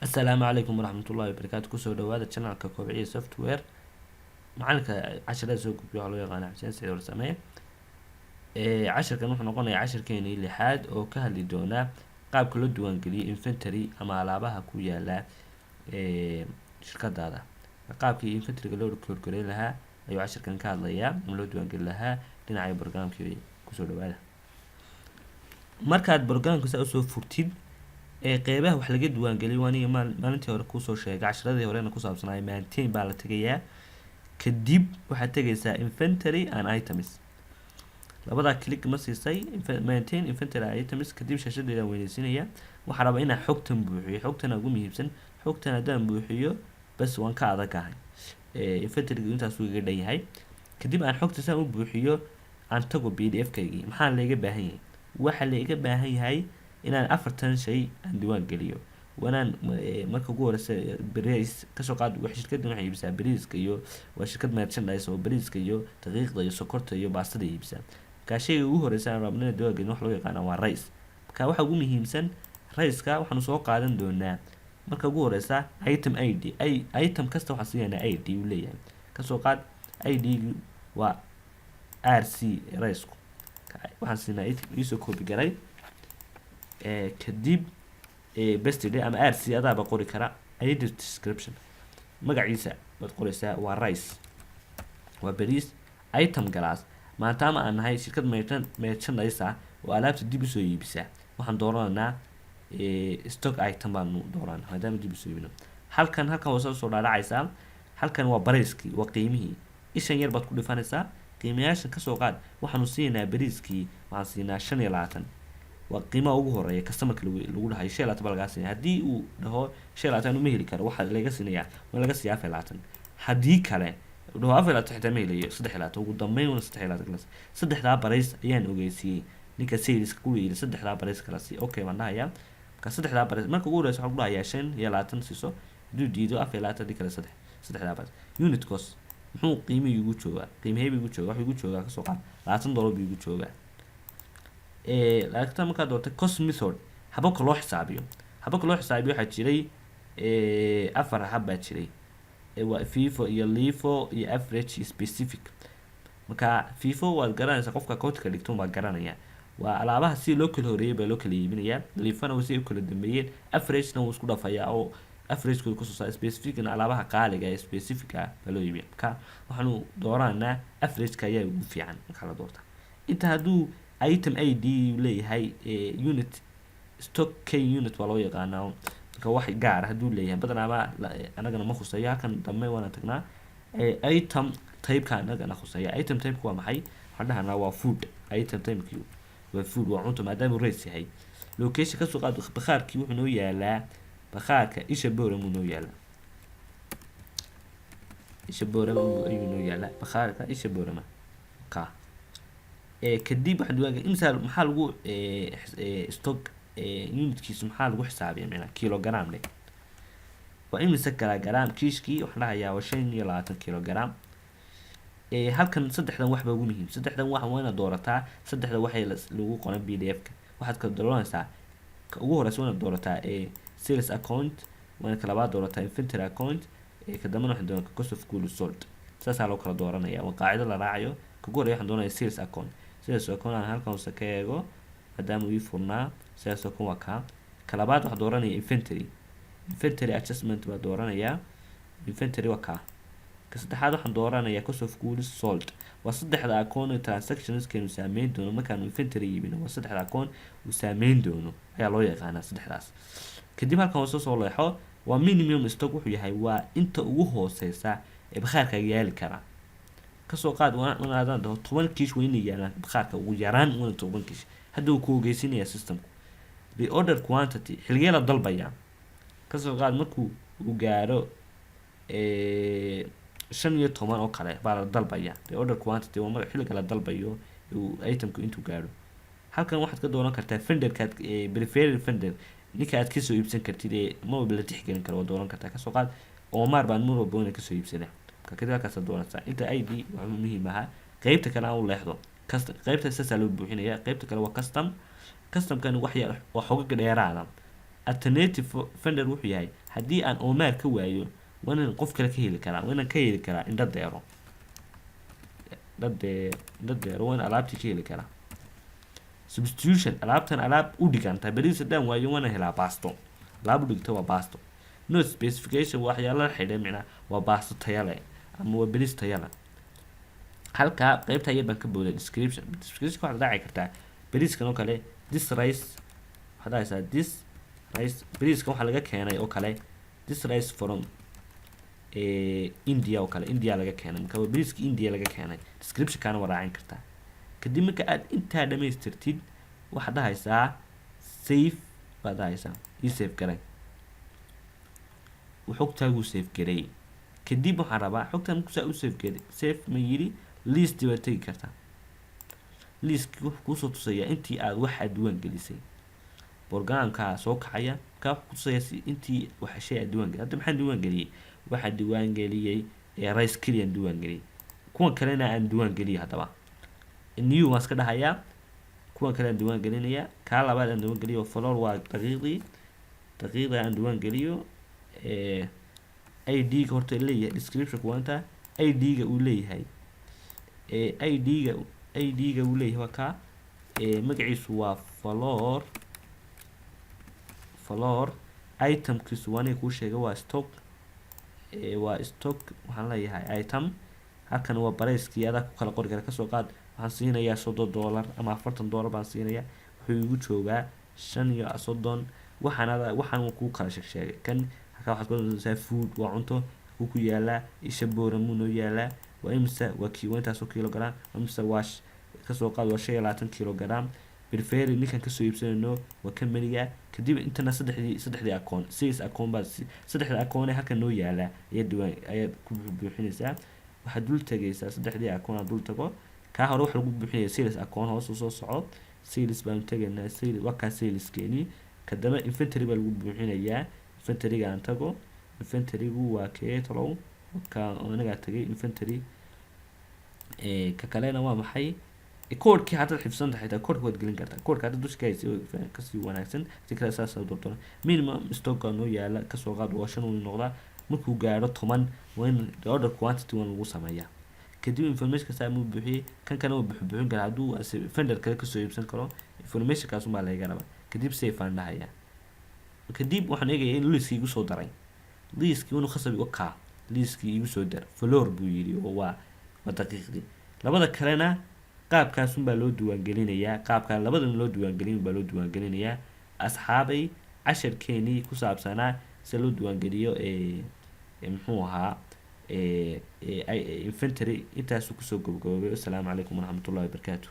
السلام عليكم ورحمة الله وبركاته. كسو دوادا channelka kobciya software macalinka casharada soo gudbiyo waxaa loo yaqaana Xuseen Saciid Warsame. Casharkan wuxuu noqonayaa casharkeenii lixaad oo ka hadli doona qaabka loo diiwaangeliyo inventory ama alaabaha ku yaala shirkadaada. Qaabkii inventoryga loo record lahaa ayuu casharkan ka hadlayaa ama loo diiwaangelin lahaa dhinaca barnaamijka. Kusoo dhawaada. Markaad barnaamijka saa usoo furtid qeybaha wax laga diiwaangeliyo waaniga maalintii hore kusoo sheegay casharadii horena ku saabsanay maintain baa la tagayaa. Kadib waxaad tagaysaa inventory and items. Labada click ma siisay maintain inventory and items kadib shaashadeeda weynaysiinaya. Waxaa rabaa inaan xogtan buuxiyo. Xogtan ugu muhiimsan xogtan haddaan buuxiyo bas waan ka adagahay. Inventory-ga intaas uu iga dhan yahay. Kadib aan xogta saan u buuxiyo aan tago PDF-kaygii. Maxaa laga baahan yahay? Waxa laga baahan yahay inaan 4 shay aan diiwaan geliyo. Wanaan marka ugu horeysa bariis ka soo qaad wax shirkaddan waxay iibsaa bariiska iyo waa shirkad merchandise oo bariiska iyo daqiiqda iyo sokorta iyo baastada iibsaa. Ka shayga ugu horeysa aan rabno inaan diiwaan gelino wax loo yaqaan waa rice. Ka waxa ugu muhiimsan rice-ka waxaan soo qaadan doonaa marka ugu horeysa item ID. Item kasta waxa siiyana ID uu leeyahay. Ka soo qaad ID waa RC rice-ku. Waxaan siinaa iso copy garay kadib birthday ama RC adaaba qori kara edit description magaciisa baad qoraysaa waa rice waa bariis item glass maadaama aan nahay shirkad merchandise ah oo alaabta dib u soo iibisa waxaan dooranaynaa stock item baan dooranaa maadaama dib u soo iibino. halkan waa soo dhaadhacaysaa. halkan waa bariiskii waa qiimihii ishan yar baad ku dhifanaysaa qiimayaashan ka soo qaad waxaanu siinaa bariiskii waxaan siinaa 25 waa qiimaha ugu horeeya customer lagu dhahay 25 baa laga siinaa. Haddii uu dhaho 25 uma heli karo waxa laga siinayaa waa laga siiyaa 25. haddii kale dhaho 25 xitaa ma helayo 23 ugu dambeyn waa 23 class. saddexda bariis ayaan ogeysiyay ninka sales ku yiri saddexda bariis kala si okay waan dhahayaa. Ka saddexda bariis marka ugu horeysa waxaan ku dhahayaa 25 siiso haduu diido 24 dii kale saddexda bariis unit cost muxuu qiimihi ugu joogaa qiimaheebi ugu joogaa wax ugu joogaa ka soo qaad $20 bi ugu joogaa. Lacagta marka doortay cost method hababka loo xisaabiyo waxaa jiray 4 hab baa jiray waa FIFO iyo LIFO iyo average specific. marka FIFO waad garanaysaa qofka koodka dhigto waa garanaya waa alaabaha si loo kala horeeyay baa loo kala iibinayaa. LIFO-na waa si kala dambeeyeen average-na wuu isku dhafayaa oo average-ku ku soo saar specific-na alaabaha qaaliga ee specific ah baa loo iibiyaa. marka waxaanu dooranaa average-ka ayaa ugu fiican marka la doorto. inta hadduu item ID leeyahay unit stock k unit waa loo yaqaanaa marka wax gaar ah hadduu leeyahay badanaa anagana ma khuseeyo. halkan dambe waan tagnaa item type-ka anagana khuseeyo. item type-ku waa maxay? waxaan dhahnaa waa food. item type-ku waa food waa cunto maadaama uu race yahay. location ka soo qaad bakhaarkii wuxuu noo yaalaa bakhaarka isha boorama noo yaalaa isha boorama ayuu noo yaalaa bakhaarka isha boorama ka kadib waxaan diiwaangelin imsaal maxaa lagu stock unitkiisu maxaa lagu xisaabiyaa macna kilogram leh waa imisa kilogram kiishkii waxaan dhahayaa waa 25 kilogram. halkan saddexdan wax baa ugu muhiim saddexdan wax waa inaad doorataa saddexda waxay lagu qoran PDF-ka waxaad ka dooranaysaa ka ugu horeysa waa inaad doorataa sales account waa kala baad doorataa inventory account ka dambana waxaan doorataa cost of goods sold. saasaa loo kala dooranaya waa qaacido la raacayo. ka ugu horeysa waxaan doonayaa sales account sidaas oo kale aan halkan hoose ka eego maadaama uu furnaa sidaas oo kale waa ka labaad waxaan dooranayaa inventory adjustment baa dooranayaa inventory waa ka saddexaad waxaan dooranayaa cost of goods sold waa saddexda account ee transactions keenu saameyn doono markaan inventory iibino waa saddexda account uu saameyn doono ayaa loo yaqaanaa saddexdaas. kadib halkan hoose soo leexo waa minimum stock wuxuu yahay waa inta ugu hooseysa ee bakhaarka yaali kara. ka soo qaad waan 10 kiish weyn yaalaan bakhaarka ugu yaraan 10 kiish hadduu ku ogeysinaya systemku the order quantity xilliga la dalbaya. ka soo qaad markuu uu gaaro 15 oo kale baa la dalbaya the order quantity waa marka xilliga la dalbayo uu itemku intuu gaaro. halkan waxaad ka dooran kartaa vendor-ka preferred vendor ninka aad ka soo iibsan kartid mobile la tixgelin karo waa dooran kartaa. ka soo qaad Omar baan mar walba ka soo iibsanaa kadib halkaas doonaysaa inta ID waxa muhiim ah qaybta kale aan u leexdo qaybta saas loo buuxinayaa qaybta kale waa custom kan wax yar oo xoog dheeraada alternative vendor wuxuu yahay haddii aan Omar ka waayo waa inaan qof kale ka heli karaa, waa inaan ka heli karaa indho deero waa in alaabtii ka heli karaa. Substitution alaabtan alaab u dhiganta bariis haddaan waayo waa inaan helaa baasto, alaab u dhigta waa baasto. No specification waxyaalo la xidhay micnaa waa baasto tayo leh ama waa bariis tayo leh. halkaa qaybta yar baan ka booday description waxaad raaci kartaa bariiskan oo kale this rice waxaad dhahaysaa this rice bariiskan waxaa laga keenay oo kale this rice from India oo kale India laga keenay marka waa bariiska India laga keenay description kana waa raacin kartaa. kadib marka aad intaa dhamaystirtid waxaad dhahaysaa save baad dhahaysaa ii save garay xogtaagu save garay. kadib waxaan rabaa xogtaan ku saa u save garay save ma yiri list baad tagi kartaa. list wuxuu kusoo tusayaa intii aad waxa diiwaan gelisay programka soo kacaya ka wuxuu tusayaa intii waxa shay aad diiwaan gelisay. hadda maxaan diiwaan geliyay waxa diiwaan geliyay rice clean diiwaan geliyay kuwan kalena aan diiwaan geliyay. hadaba new waan iska dhahayaa kuwan kale aan diiwaan gelinayaa ka labaad aan diiwaan geliyo floor waa daqiiqda aan diiwaan geliyo ID ga horta leeyahay description kuwanta ID ga uu leeyahay ID ga uu leeyahay waa ka magaciisu waa floor itemkiisu waa inay kuu sheega waa stock waxaan leeyahay item. halkan waa barayskii adaa ku kala qori kara kasoo qaad waxaan siinayaa $30 ama $40 baan siinayaa wuxuu igu joogaa 35 waxaan ku kala sheegay kan halka waxaad ku doonaysaa food waa cunto ku yaala isha booramu noo yaala waa imisa waa intaasoo kilogram imisa wash kasoo qaad waa 25 kilogram prefer ninkan kasoo iibsanayno waa kamaniga. kadib intana saddexdii account 6 account baa saddexda account halkan noo yaala ayaad ku buuxinaysaa. waxaad dul tagaysaa saddexdii account aad dul tago ka hore waxa lagu buuxinayaa sales account hoos u soo socod sales baan tagaynaa sales waa ka sales keeni kadaba inventory baa lagu buuxinayaa inventory gaan tago inventory gu waa kee talow ka anaga tagay inventory ka kalena waa maxay koodkii hadda xifsan tahay koodka waad gelin kartaa koodka hadda dushka ay kasii wanaagsan tikra saas oo doorto minimum stock noo yaala kasoo qaad waa 5 uu noqdaa markuu gaaro 10 waa in order quantity waan lagu sameeyaa. kadib information kasta ma buuxiyay kan kana uu buuxin kara haduu vendor kale kasoo iibsan karo information kaas ma laga rabaa. kadib save aan dhahayaa. kadib waxaan eegayaa in list igu soo daray listkii inuu khasab igu ka listkii igu soo dar floor buu yiri oo waa daqiiqdii. labada kalena qaabkaas baa loo diiwaan gelinayaa qaabka labadan loo diiwaan gelin baa loo diiwaan gelinayaa. asxaabay casharkeeni ku saabsanaa si loo diiwaan geliyo muxuu ahaa inventory intaas ku soo gabagabay. assalaamu calaykum waraxmatullaahi wabarakaatuh.